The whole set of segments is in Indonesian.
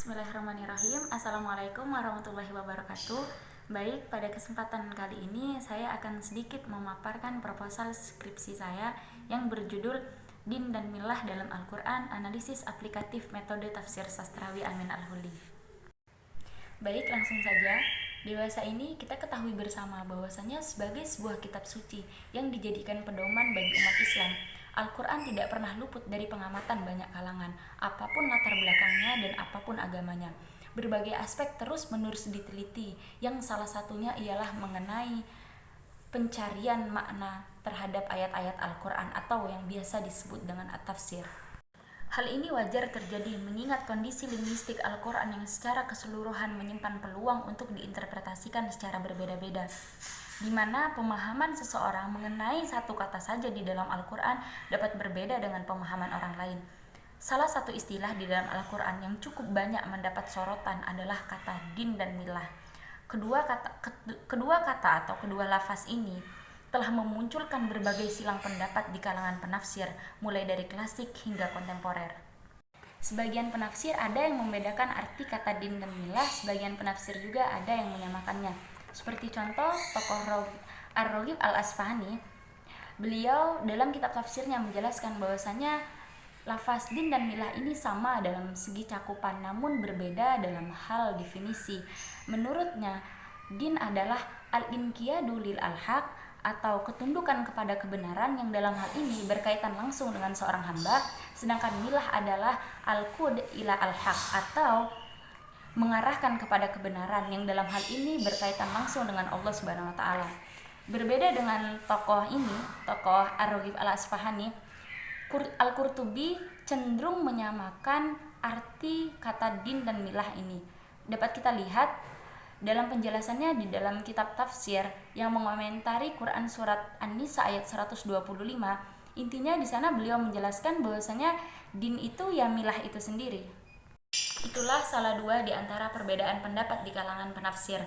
Bismillahirrahmanirrahim. Assalamualaikum warahmatullahi wabarakatuh. Baik, pada kesempatan kali ini saya akan sedikit memaparkan proposal skripsi saya yang berjudul Din dan Milah dalam Al-Quran, Analisis Aplikatif Metode Tafsir Sastrawi Amin Al-Huli. Baik, langsung saja. Dewasa ini kita ketahui bersama bahwasanya sebagai sebuah kitab suci yang dijadikan pedoman bagi umat Islam, Al-Quran tidak pernah luput dari pengamatan banyak kalangan, apapun latar belakangnya dan apapun agamanya. Berbagai aspek terus-menerus diteliti, yang salah satunya ialah mengenai pencarian makna terhadap ayat-ayat Al-Quran atau yang biasa disebut dengan at-tafsir. Hal ini wajar terjadi mengingat kondisi linguistik Al-Quran yang secara keseluruhan menyimpan peluang untuk diinterpretasikan secara berbeda-beda, di mana pemahaman seseorang mengenai satu kata saja di dalam Al-Quran dapat berbeda dengan pemahaman orang lain. Salah satu istilah di dalam Al-Quran yang cukup banyak mendapat sorotan adalah kata din dan milah. Kedua kata atau kedua lafaz ini telah memunculkan berbagai silang pendapat di kalangan penafsir, mulai dari klasik hingga kontemporer. Sebagian penafsir ada yang membedakan arti kata din dan milah, sebagian penafsir juga ada yang menyamakannya. Seperti contoh tokoh Ar-Raghib Al-Asfahani, beliau dalam kitab tafsirnya menjelaskan bahwasanya lafaz din dan milah ini sama dalam segi cakupan namun berbeda dalam hal definisi. Menurutnya, din adalah al-inqiyadu lil al-haq atau ketundukan kepada kebenaran yang dalam hal ini berkaitan langsung dengan seorang hamba, sedangkan milah adalah al-qud ila al-haq atau mengarahkan kepada kebenaran yang dalam hal ini berkaitan langsung dengan Allah Subhanahu wa taala. Berbeda dengan tokoh Ar-Raghib Al-Asfahani, Al-Qurtubi cenderung menyamakan arti kata din dan milah ini. Dapat kita lihat dalam penjelasannya di dalam kitab tafsir yang mengomentari Quran surat An-Nisa ayat 125, intinya di sana beliau menjelaskan bahwasanya din itu ya milah itu sendiri. Itulah salah dua di antara perbedaan pendapat di kalangan penafsir.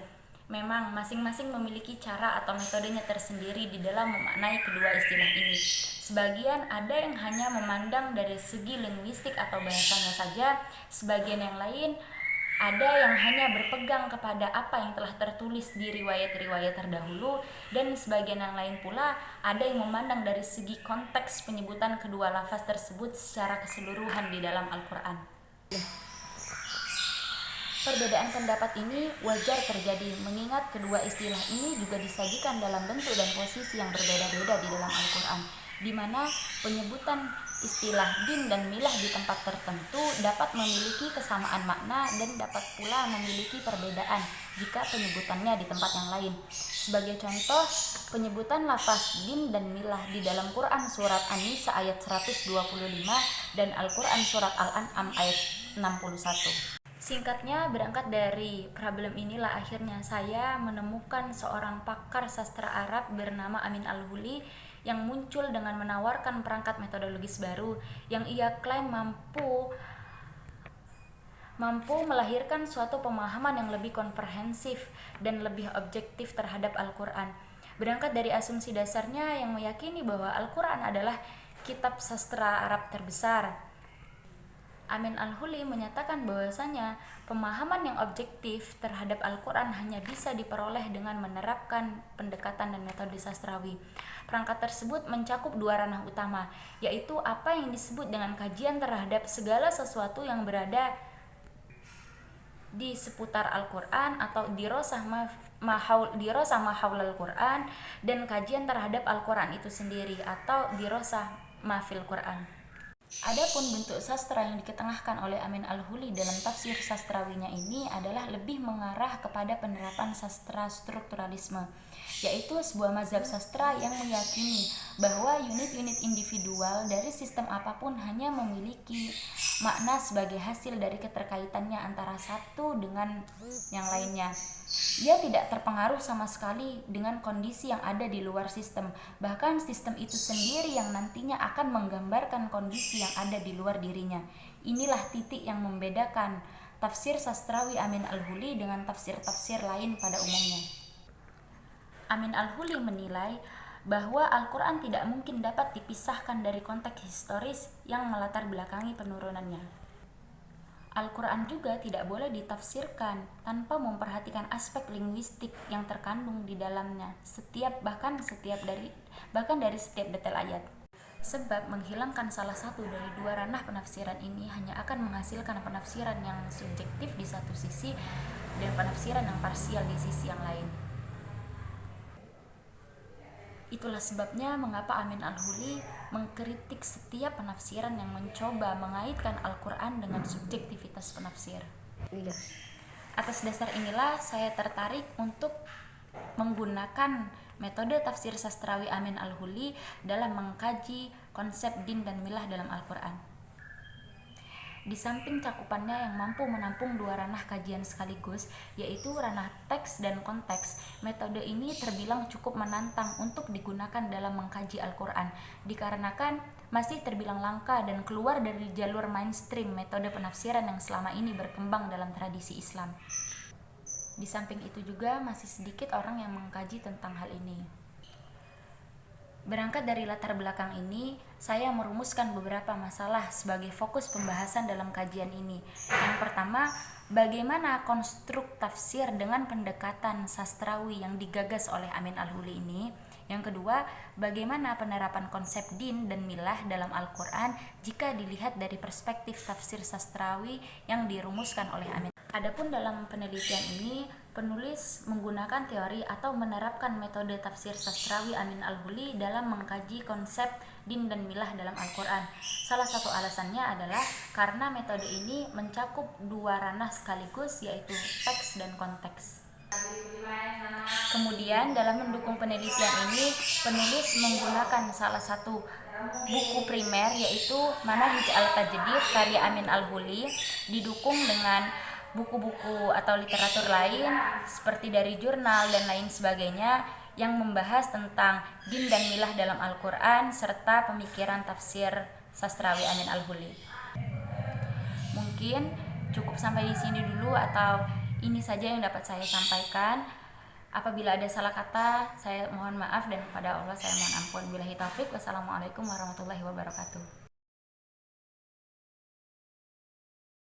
Memang masing-masing memiliki cara atau metodenya tersendiri di dalam memaknai kedua istilah ini. Sebagian ada yang hanya memandang dari segi linguistik atau bahasanya saja, sebagian yang lain ada yang hanya berpegang kepada apa yang telah tertulis di riwayat-riwayat terdahulu, dan sebagian yang lain pula ada yang memandang dari segi konteks penyebutan kedua lafaz tersebut secara keseluruhan di dalam Al-Quran. Perbedaan pendapat ini wajar terjadi mengingat kedua istilah ini juga disajikan dalam bentuk dan posisi yang berbeda-beda di dalam Al-Quran, di mana penyebutan istilah din dan milah di tempat tertentu dapat memiliki kesamaan makna dan dapat pula memiliki perbedaan jika penyebutannya di tempat yang lain. Sebagai contoh, penyebutan lafaz din dan milah di dalam Quran surat An-Nisa ayat 125 dan Al-Quran surat Al-An'am ayat 61. Singkatnya, berangkat dari problem inilah akhirnya saya menemukan seorang pakar sastra Arab bernama Amin Al-Huli yang muncul dengan menawarkan perangkat metodologis baru yang ia klaim mampu melahirkan suatu pemahaman yang lebih komprehensif dan lebih objektif terhadap Al-Quran. Berangkat dari asumsi dasarnya yang meyakini bahwa Al-Quran adalah kitab sastra Arab terbesar, Amin Al-Huli menyatakan bahwasanya pemahaman yang objektif terhadap Al-Quran hanya bisa diperoleh dengan menerapkan pendekatan dan metode sastrawi. Perangkat tersebut mencakup dua ranah utama, yaitu apa yang disebut dengan kajian terhadap segala sesuatu yang berada di seputar Al-Quran atau dirosah mahaul Al-Quran, dan kajian terhadap Al-Quran itu sendiri atau dirosah mafil Quran. Adapun bentuk sastra yang diketengahkan oleh Amin Al-Huli dalam tafsir sastrawinya ini adalah lebih mengarah kepada penerapan sastra strukturalisme, yaitu sebuah mazhab sastra yang meyakini bahwa unit-unit individual dari sistem apapun hanya memiliki makna sebagai hasil dari keterkaitannya antara satu dengan yang lainnya. Ia tidak terpengaruh sama sekali dengan kondisi yang ada di luar sistem, bahkan sistem itu sendiri yang nantinya akan menggambarkan kondisi yang ada di luar dirinya. Inilah titik yang membedakan tafsir sastrawi Amin Al-Huli dengan tafsir-tafsir lain pada umumnya. Amin Al-Huli menilai bahwa Al-Quran tidak mungkin dapat dipisahkan dari konteks historis yang melatar belakangi penurunannya. Al-Quran juga tidak boleh ditafsirkan tanpa memperhatikan aspek linguistik yang terkandung di dalamnya, bahkan dari setiap detail ayat. Sebab menghilangkan salah satu dari dua ranah penafsiran ini hanya akan menghasilkan penafsiran yang subjektif di satu sisi dan penafsiran yang parsial di sisi yang lain. Itulah sebabnya mengapa Amin Al-Huli mengkritik setiap penafsiran yang mencoba mengaitkan Al-Quran dengan subjektivitas penafsir. Atas dasar inilah saya tertarik untuk menggunakan metode tafsir sastrawi Amin Al-Huli dalam mengkaji konsep din dan milah dalam Al-Quran. Di samping cakupannya yang mampu menampung dua ranah kajian sekaligus, yaitu ranah teks dan konteks, metode ini terbilang cukup menantang untuk digunakan dalam mengkaji Al-Quran, dikarenakan masih terbilang langka dan keluar dari jalur mainstream metode penafsiran yang selama ini berkembang dalam tradisi Islam. Di samping itu juga masih sedikit orang yang mengkaji tentang hal ini. Berangkat dari latar belakang ini, saya merumuskan beberapa masalah sebagai fokus pembahasan dalam kajian ini. Yang pertama, bagaimana konstruk tafsir dengan pendekatan sastrawi yang digagas oleh Amin Al-Huli ini. Yang kedua, bagaimana penerapan konsep din dan milah dalam Al-Quran jika dilihat dari perspektif tafsir sastrawi yang dirumuskan oleh Amin. Adapun dalam penelitian ini, penulis menggunakan teori atau menerapkan metode tafsir sastrawi Amin Al-Huli dalam mengkaji konsep din dan milah dalam Al-Quran. Salah satu alasannya adalah karena metode ini mencakup dua ranah sekaligus, yaitu teks dan konteks. Kemudian dalam mendukung penelitian ini, penulis menggunakan salah satu buku primer, yaitu Manahij Al-Tajdid karya Amin Al-Huli, didukung dengan buku-buku atau literatur lain seperti dari jurnal dan lain sebagainya yang membahas tentang din dan milah dalam Al-Quran serta pemikiran tafsir sastrawi Amin Al-Huli. Mungkin cukup sampai di sini dulu, atau ini saja yang dapat saya sampaikan. Apabila ada salah kata, saya mohon maaf, dan kepada Allah saya mohon ampun. Billahi taufik. Wassalamualaikum warahmatullahi wabarakatuh.